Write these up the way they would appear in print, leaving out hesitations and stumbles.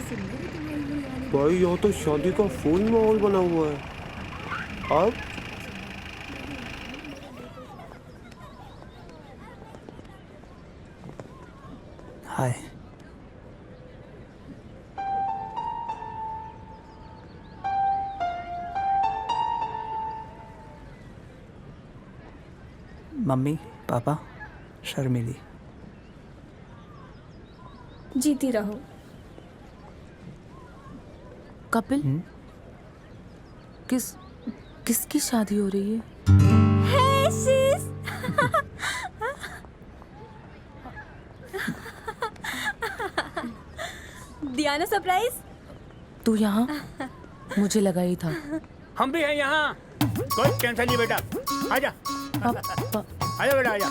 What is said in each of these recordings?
भाई यहाँ तो शादी का फुल माहौल बना हुआ है। अब हाय। मम्मी, पापा, शर्मिली। जीती रहो। कपिल, किसकी शादी हो रही है? हे शीश। दिया ना सरप्राइज। तू यहाँ? मुझे लगा ही था। हम भी हैं यहाँ, कोई टेंशन नहीं बेटा। आजा आजा बेटा आजा।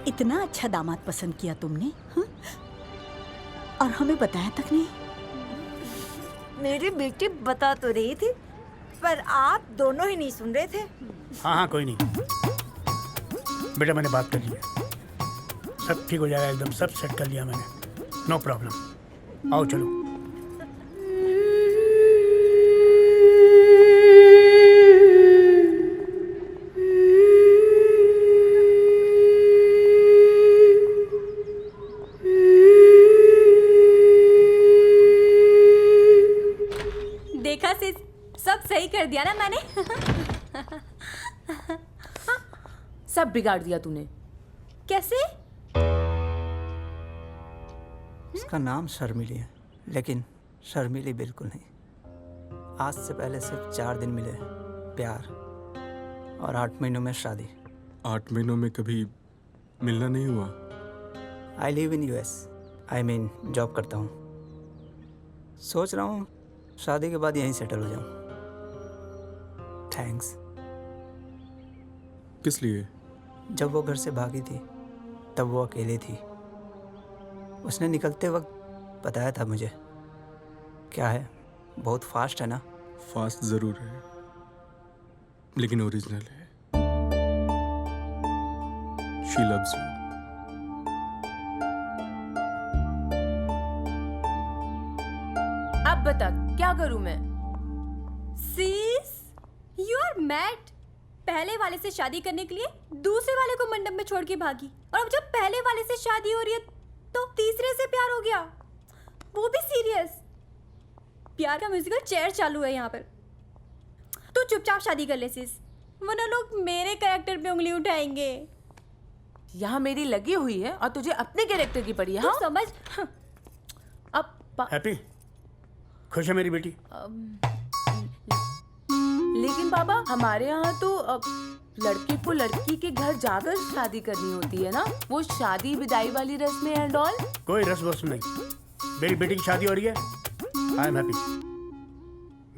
इतना अच्छा दामाद पसंद किया तुमने, हाँ? और हमें बताया तक नहीं। मेरी बेटी बता तो रही थी, पर आप दोनों ही नहीं सुन रहे थे। हाँ हाँ कोई नहीं बेटा, मैंने बात कर ली है, सब ठीक हो जाएगा एकदम, सब सेट कर लिया मैंने, नो प्रॉब्लम। आओ चलो। देखा सिस, सब सही कर दिया ना मैंने। सब बिगाड़ दिया तूने। कैसे? उसका नाम शर्मिली है, लेकिन शर्मिली बिल्कुल नहीं। आज से पहले सिर्फ 4 दिन मिले प्यार, और 8 महीनों में शादी। 8 महीनों में कभी मिलना नहीं हुआ? I live in US, I mean job करता हूँ। सोच रहा हूँ शादी के बाद यहीं सेटल हो जाऊँ। थैंक्स। किस लिए? जब वो घर से भागी थी तब वो अकेली थी। उसने निकलते वक्त बताया था मुझे। क्या है, बहुत फास्ट है ना? फास्ट ज़रूर है, लेकिन ओरिजिनल है। She loves you. अब बता क्या करूं मैं? सिस, यू आर मैड। पहले वाले से शादी करने के लिए दूसरे वाले को मंडप में छोड़ के भागी, और अब जब पहले वाले से शादी हो रही है तो तीसरे से प्यार हो गया, वो भी सीरियस। प्यार का म्यूजिकल चेयर चालू है यहाँ पर। तो चुपचाप शादी कर ले सिस, वरना लोग मेरे कैरेक्टर पे उंगली उठाएंगे। यहाँ मेरी लगी हुई है और तुझे अपने कैरेक्टर की पड़ी है। हाँ समझ। अब हैप्पी, खुश है मेरी बेटी? लेकिन पापा, हमारे यहाँ तो लड़के को लड़की के घर जाकर शादी करनी होती है ना, वो शादी विदाई वाली रस्में एंड ऑल। कोई रस्म वस्म नहीं, मेरी बेटी की शादी हो रही है, आई एम हैप्पी।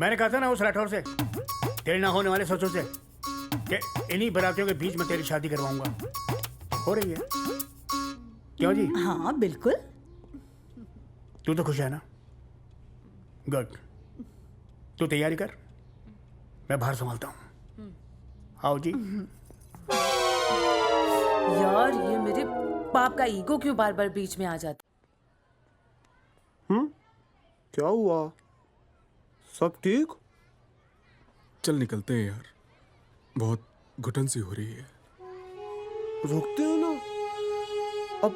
मैंने कहा था ना उस राठौर से, तेरे ना होने वाले सोचों से, कि इन्हीं बरातियों के बीच में तेरी शादी करवाऊंगा। हो रही है, क्यों जी? हाँ बिल्कुल। तू तो खुश है ना? गुड। तू तैयारी कर, मैं बाहर संभालता हूँ। आओ जी। यार, ये मेरे बाप का ईगो क्यों बार बार बीच में आ जाता? क्या हुआ? सब ठीक? चल निकलते हैं यार, बहुत घुटन सी हो रही है। रुकते हैं ना, अब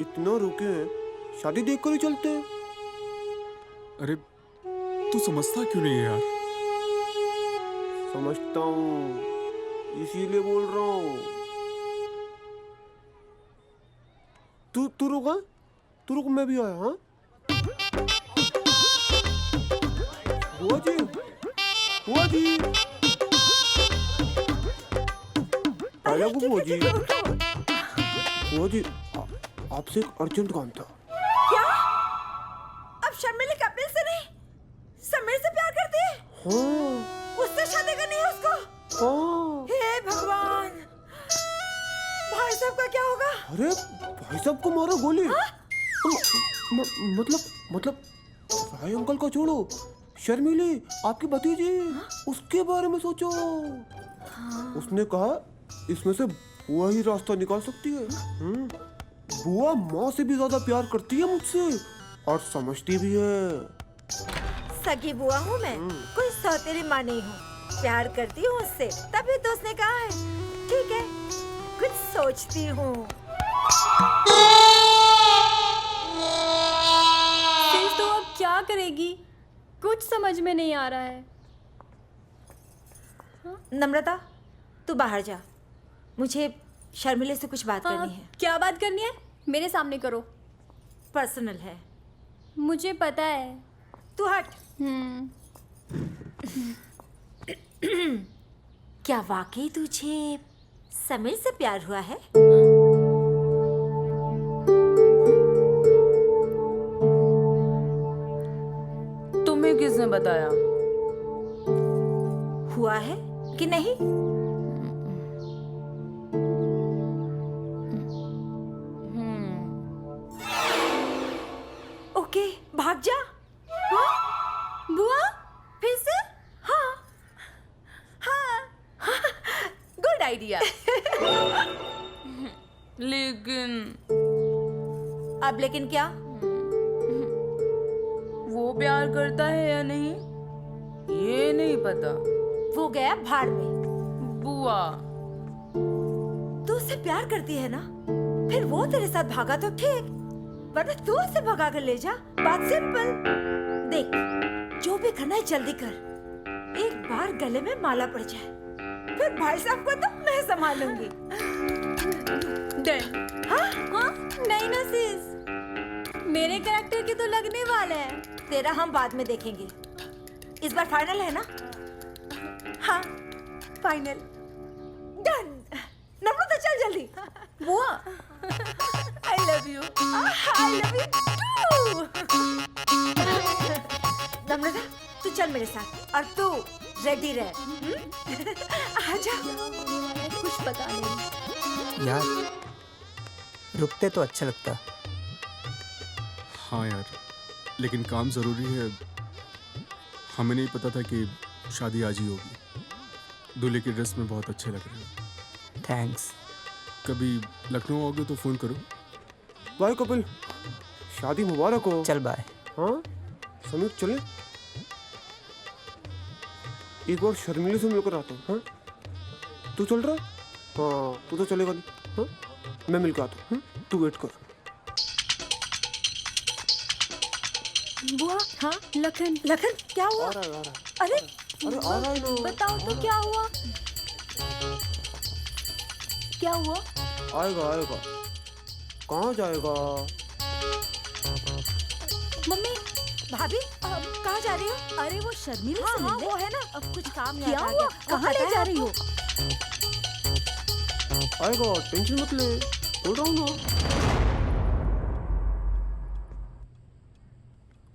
इतना रुके हैं, शादी देख कर ही चलते हैं। अरे तू समझता क्यों नहीं है यार? समझता हूँ, इसीलिए बोल रहा हूँ। तू रुक, मैं भी आया। हाँ बुआ जी, बुआ जी, आया बुआ जी। बुआ जी, आपसे एक अर्जेंट काम था। क्या? अब शर्मिली कपिल से नहीं, समीर से प्यार करती है? हाँ। उससे शादी करनी है उसको? हाँ। हे भगवान, भाई साहब का क्या होगा? अरे भाई साहब को मारो गोली। मतलब भाई अंकल को छोड़ो, शर्मिली आपकी भतीजी, उसके बारे में सोचो। उसने कहा इसमें से बुआ ही रास्ता निकाल सकती है। बुआ माँ से भी ज्यादा प्यार करती है मुझसे और समझती भी है। सगी बुआ हूँ मैं, कोई सौतेली माँ नहीं हूँ। प्यार करती हूँ उससे, तभी तो उसने कहा है। ठीक है, कुछ सोचती हूँ। sis, तो अब क्या करेगी? कुछ समझ में नहीं आ रहा है। नम्रता, तू बाहर जा, मुझे शर्मिले से कुछ बात करनी है। क्या बात करनी है? मेरे सामने करो। पर्सनल है। मुझे पता है। तू हट। क्या वाकई तुझे समीर से प्यार हुआ है? तुम्हें किसने बताया? हुआ है कि नहीं? ओके, भाग जा। हाँ? बुआ, फिर से? हाँ, हाँ, गुड आइडिया। लेकिन अब लेकिन क्या? वो प्यार करता है या नहीं ये नहीं पता। वो गया भाड़ में। बुआ, तू उससे प्यार करती है ना? फिर वो तेरे साथ भागा तो ठीक, वरना तू उसे भगा कर ले जा। बात सिंपल। देख, जो भी करना है जल्दी कर। एक बार गले में माला पड़ जाए, फिर भाई साहब को तो मैं संभालूंगी। हाँ? हाँ? नहीं ना सिस, मेरे कैरेक्टर के तो लगने वाला है। तेरा हम बाद में देखेंगे। इस बार फाइनल है ना? हाँ, फाइनल। डन। नम्रता चल जल्दी। बुआ, I love you. I love you too. नम्रता, तू चल मेरे साथ और तू रेडी रह। आजा। कुछ पता नहीं। यार रुकते तो अच्छा लगता। हाँ यार, लेकिन काम ज़रूरी है। हमें नहीं पता था कि शादी आज ही होगी। दूल्हे की ड्रेस में बहुत अच्छे लग रहे हो। थैंक्स। कभी लखनऊ आओगे तो फ़ोन करो। बाय कपिल, शादी मुबारक हो। चल बाय। हाँ समीर, चले एक बार शर्मिले से मिलकर आता हूँ। हाँ तू चल रहा है? हाँ तू तो चलेगा नहीं। हाँ मैं मिलकर आता हूँ। तू वेट कर। बुआ, हाँ लखन। लखन, क्या हुआ? आ रहा है, आ रहा है। अरे अरे आ रहा है ना। बताओ तो क्या हुआ? क्या हुआ? आएगा आएगा, कहाँ जाएगा? मम्मी, भाभी, कहाँ जा रही हो? अरे वो शर्मिले हाँ से हाँ, मिलने? वो है ना, अब कुछ काम याद क्या आ हुआ? गया। कहाँ ले जा रही हो? आएगा, टेंशन मत ले, बोल रहा हूँ ना।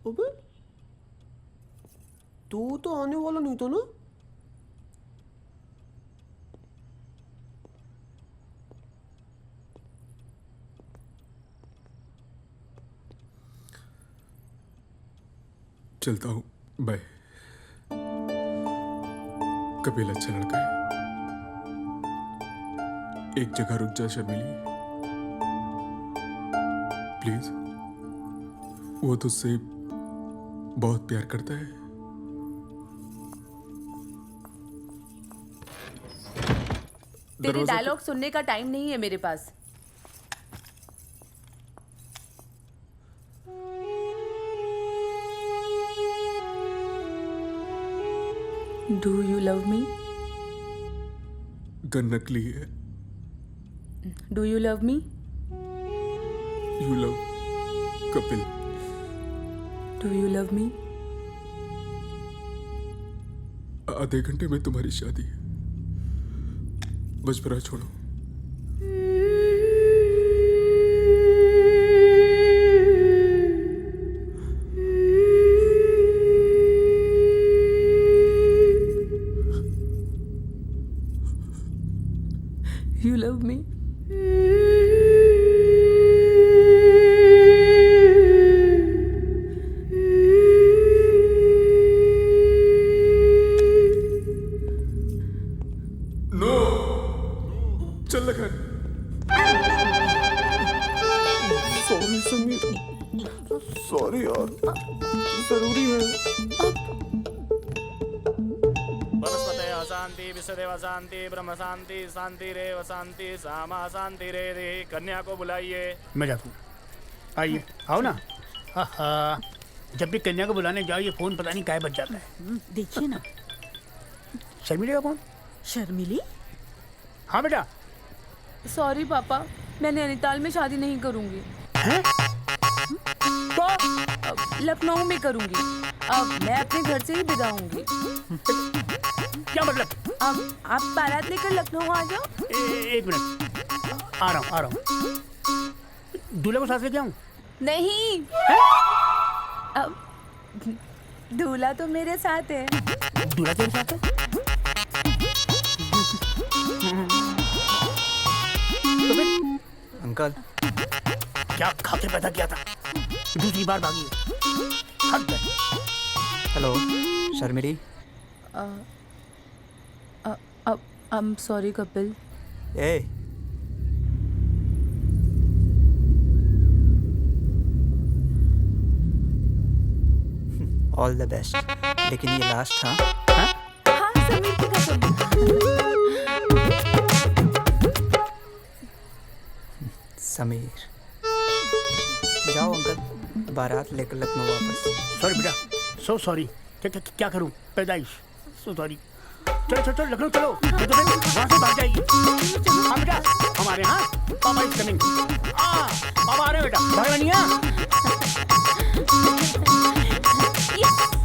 अबे तू तो आने वाला नहीं था ना? चलता हूँ, बाय। कपिल अच्छा लड़का है। एक जगह रुक जा शर्मिली, प्लीज। वो तुझसे बहुत प्यार करता है। तेरे दरवाजा डायलॉग सुनने का टाइम नहीं है मेरे पास। Do you love me? Gun नकली है। Do you love me? You love Kapil. Do you love me? आधे घंटे में तुम्हारी शादी है, बचपना छोड़ो। You love me? शांति विश्वदेव शांति ब्रह्म शांति शांति रेव शांति सामा शांति रे रे। कन्या को बुलाइए। मैं जाता हूँ, आइए आओ ना। हाँ, जब भी कन्या को बुलाने जाओ ये फोन पता नहीं काय बज जाता है। देखिए ना। शर्मिली का फोन? शर्मिली? हाँ बेटा। सॉरी पापा, मैं नैनीताल में शादी नहीं करूंगी। हैं? तो लखनऊ में करूंगी। अब मैं अपने घर से ही विदा होंगी। क्या मतलब? अब आप बारात लेकर लखनऊ आ जाओ। एक मिनट, आ रहा हूँ। दूल्हे को साथ लेके आऊँ? नहीं, अब दूल्हा तो मेरे साथ है। दूल्हा तेरे साथ है? तो फिर अंकल, क्या खा के पैदा किया था? दूसरी बार भागी है। हद है। Hello Sharmili. I am sorry Kapil. A, all the best. लेकिन ये लास्ट था। हाँ, समीर की कसम। समीर, जाओ अंकल, बारात लेकर लखनऊ वापस। सॉरी बेटा, सो सॉरी। क्या करूं? पैदाइश। So sorry. चलो लखनऊ चलो, नहीं तो फिर वहाँ से भाग जाएगी। हाँ बेटा, हमारे यहाँ पापा इज कमिंग। पापा आ रहे हैं बेटा, भागना नहीं है। Yes!